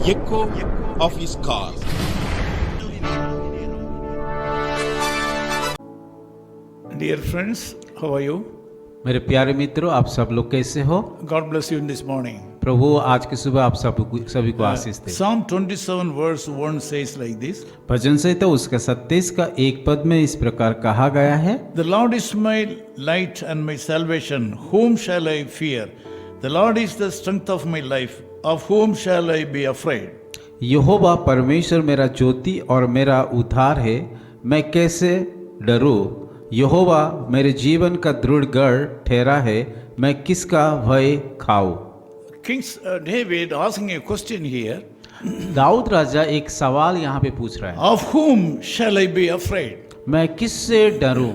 echo of his call. Dear friends, how are you? मेरे प्यारे मित्रों, आप सब लोग कैसे हो? God bless you in this morning. प्रभु आज की सुबह आप सभी को आशीष दे। Psalm 27 verse 1 says like this. भजन संहिता उसका 27 का एक पद में इस प्रकार कहा गया है, The Lord is my light and my salvation. Whom shall I fear? The Lord is the strength of my life. Of whom shall I be afraid? यहोवा परमेश्वर मेरा ज्योति और मेरा उद्धार है, मैं कैसे डरूं? यहोवा मेरे जीवन का दृढ़ गढ़ ठहरा है, मैं किसका भय खाऊं? King David asking a question here. Dawood राजा एक सवाल यहाँ पे पूछ रहा है, Of whom shall I be afraid? मैं किससे डरूं?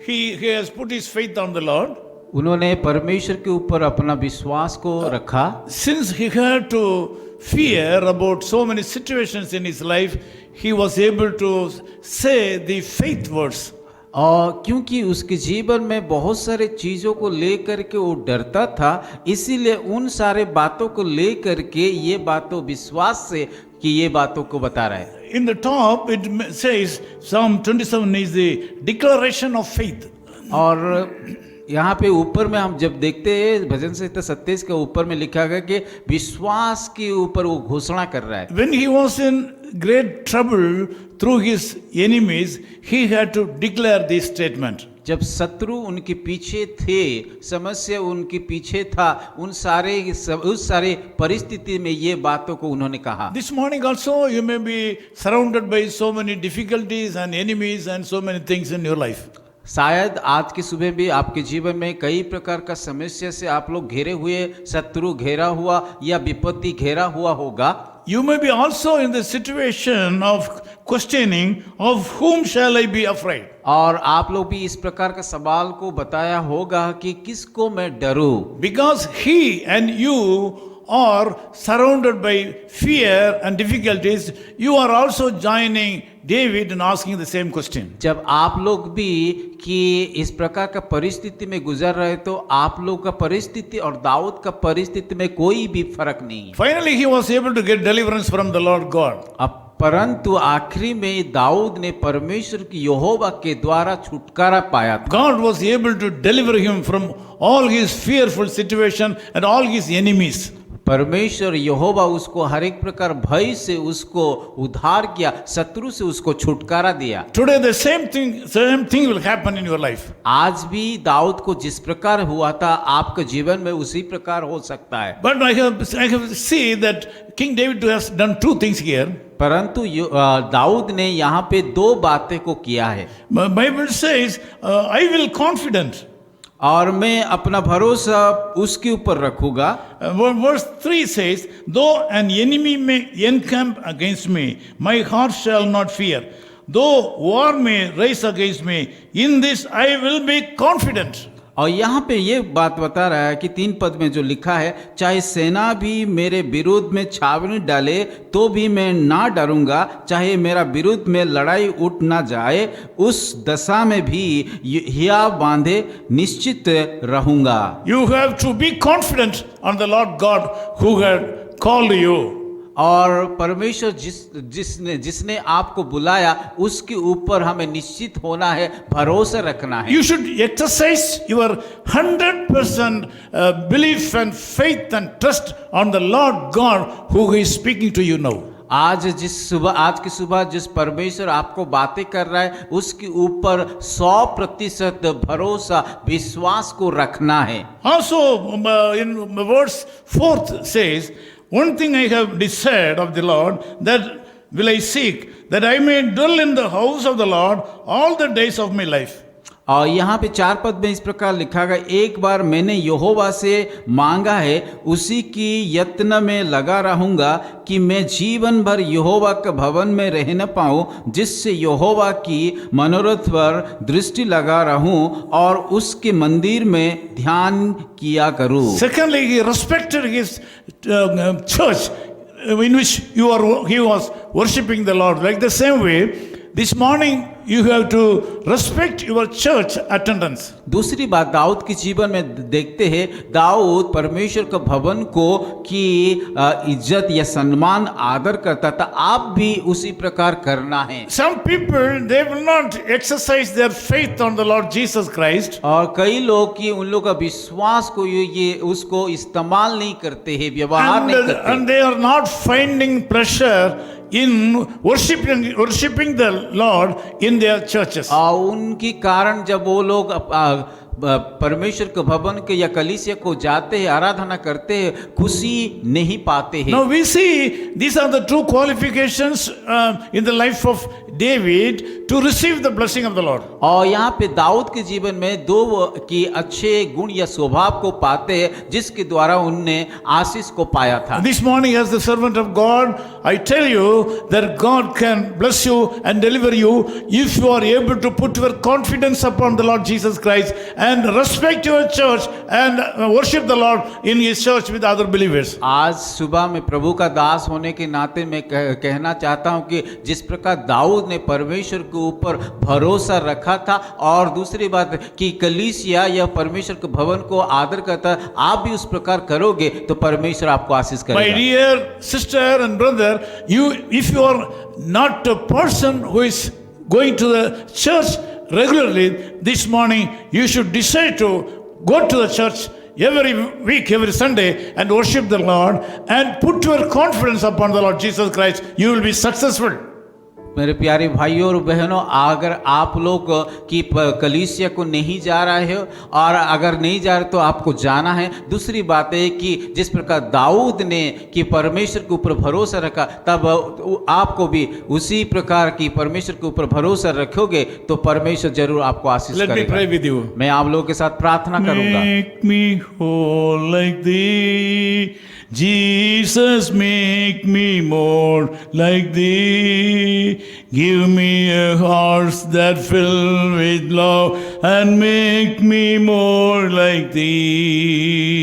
He has put his faith on the Lord. उन्होंने परमेश्वर के ऊपर अपना विश्वास को रखा। Since he had to fear about so many situations in his life, he was able to say the faith words. और क्योंकि उसके जीवन में बहुत सारे चीज़ों को लेकर के वो डरता था, इसीलिए उन सारे बातों को लेकर के ये बातों विश्वास से कि ये बातों को बता रहा है। In the top it says Psalm 27 is the declaration of faith. और यहाँ पे ऊपर में हम जब देखते हैं भजन संहिता 27 के ऊपर में लिखा गया कि विश्वास के ऊपर वो घोषणा कर रहा है। When he was in great trouble through his enemies, he had to declare this statement. जब शत्रु उनके पीछे थे, समस्या उनके पीछे था, उस सारे परिस्थिति में ये बातों को उन्होंने कहा। This morning also you may be surrounded by so many difficulties and enemies and so many things in your life. शायद आज की सुबह भी आपके जीवन में कई प्रकार का समस्या से आप लोग घेरे हुए, शत्रु घेरा हुआ या विपत्ति घेरा हुआ होगा। You may be also in the situation of questioning of whom shall I be afraid. और आप लोग भी इस प्रकार का सवाल को बताया होगा कि किसको मैं डरूं? Because he and you are surrounded by fear and difficulties, you are also joining David in asking the same question. जब आप लोग भी कि इस प्रकार का परिस्थिति में गुजर रहे तो आप लोग का परिस्थिति और दाऊद का परिस्थिति में कोई भी फर्क नहीं है। Finally, he was able to get deliverance from the Lord God. अब परंतु आखिरी में दाऊद ने परमेश्वर की यहोवा के द्वारा छुटकारा पाया था। God was able to deliver him from all his fearful situation and all his enemies. परमेश्वर यहोवा उसको हर एक प्रकार भय से उसको उद्धार किया, शत्रु से उसको छुटकारा दिया। Today the same thing will happen in your life. आज भी दाऊद को जिस प्रकार हुआ था आपके जीवन में उसी प्रकार हो सकता है। But I have seen that King David has done two things here. परंतु दाऊद ने यहाँ पे दो बातें को किया है। Bible says, I will confident. और मैं अपना भरोसा उसके ऊपर रखूंगा। Verse 3 says, though an enemy may encamp against me, my heart shall not fear. Though war may rise against me, in this I will be confident. और यहाँ पे ये बात बता रहा है कि 3 पद में जो लिखा है, चाहे सेना भी मेरे विरुद्ध में छावनी डाले तो भी मैं ना डरूंगा, चाहे मेरा विरुद्ध में लड़ाई उठ ना जाए, उस दशा में भी हिया बांधे निश्चित रहूंगा। You have to be confident on the Lord God who had called you. और परमेश्वर जिसने आपको बुलाया उसके ऊपर हमें निश्चित होना है, भरोसा रखना है। You should exercise your 100% belief and faith and trust on the Lord God who is speaking to you now. आज की सुबह जिस परमेश्वर आपको बातें कर रहा है उसके ऊपर 100% भरोसा विश्वास को रखना है। Also in verse 4 says, one thing I have desired of the Lord, that will I seek, that I may dwell in the house of the Lord all the days of my life. और यहाँ पे 4 पद में इस प्रकार लिखा गया, एक बार मैंने यहोवा से मांगा है, उसी की यत्न में लगा रहूंगा कि मैं जीवन भर यहोवा के भवन में रह न पाऊं, जिससे यहोवा की मनोरथ पर दृष्टि लगा रहूं और उसके मंदिर में ध्यान किया करूं। Secondly, he respected his church in which he was worshiping the Lord. Like the same way, this morning you have to respect your church attendance. दूसरी बात दाऊद के जीवन में देखते हैं, दाऊद परमेश्वर के भवन को की इज्जत या सम्मान आदर करता था। आप भी उसी प्रकार करना है। Some people, they will not exercise their faith on the Lord Jesus Christ. और कई लोग कि उन लोग का विश्वास को ये उसको इस्तेमाल नहीं करते हैं, व्यवहार नहीं करते। And they are not finding pleasure in worshiping the Lord in their churches. और उनकी कारण जब वो लोग परमेश्वर के भवन के या कलीसिया को जाते हैं, आराधना करते हैं, खुशी नहीं पाते हैं। Now we see these are the true qualifications in the life of David to receive the blessing of the Lord. और यहाँ पे दाऊद के जीवन में दो की अच्छे गुण या स्वभाव को पाते हैं जिसके द्वारा उनने आशीष को पाया था। This morning, as the servant of God, I tell you that God can bless you and deliver you if you are able to put your confidence upon the Lord Jesus Christ and respect your church and worship the Lord in His church with other believers. आज सुबह में प्रभु का दास होने के नाते मैं कहना चाहता हूं कि जिस प्रकार दाऊद ने परमेश्वर के ऊपर भरोसा रखा था, और दूसरी बात कि कलीसिया या परमेश्वर के भवन को आदर करता, आप भी उस प्रकार करोगे तो परमेश्वर आपको आशीष My करेगा। dear sister and brother, if you are not a person who is going to the church regularly, this morning you should decide to go to the church every week, every Sunday, and worship the Lord and put your confidence upon the Lord Jesus Christ. You will be successful. मेरे प्यारे भाइयों और बहनों, अगर आप लोग की कलीसिया को नहीं जा रहे हो और अगर नहीं जा रहे तो आपको जाना है। दूसरी बात है कि जिस प्रकार दाऊद ने कि परमेश्वर के ऊपर भरोसा रखा, तब आपको भी उसी प्रकार की परमेश्वर के ऊपर भरोसा रखोगे तो परमेश्वर जरूर आपको आशीष Let me pray with you. मैं आप लोगों के साथ प्रार्थना करूंगा। Make me whole like thee, Jesus, make me more like thee. Give me a heart that filled with love and make me more like thee.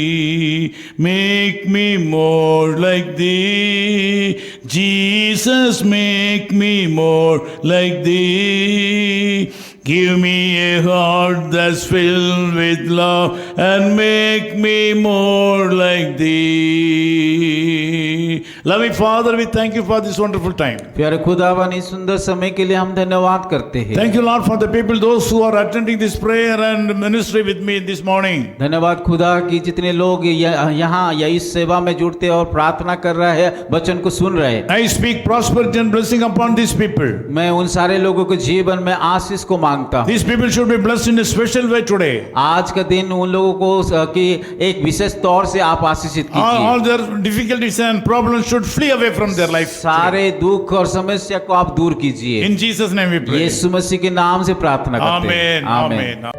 Make me more like thee. Jesus, make me more like thee. Give me a heart that's filled with love and make me more like thee. Loving Father, we thank you for this wonderful time. प्यारे खुदावन, इस सुंदर समय के लिए हम धन्यवाद करते हैं। Thank you, Lord, for the people, those who are attending this prayer and ministry with me this morning. धन्यवाद खुदा कि जितने लोग यहाँ या इस सेवा में जुड़ते और प्रार्थना कर रहे हैं, वचन को सुन रहे हैं। I speak prosperity and blessing upon these people. मैं उन सारे लोगों के जीवन में आशीष को मांगता हूँ। These people should be blessed in a special way today. आज का दिन उन लोगों को कि एक विशेष तौर से आप आशीषित All कीजिए। their difficulties and problems should flee away from their life. सारे दुख और समस्या को आप दूर कीजिए। In Jesus' name we pray. यीशु मसीह के नाम से प्रार्थना करते हैं। Amen. Amen.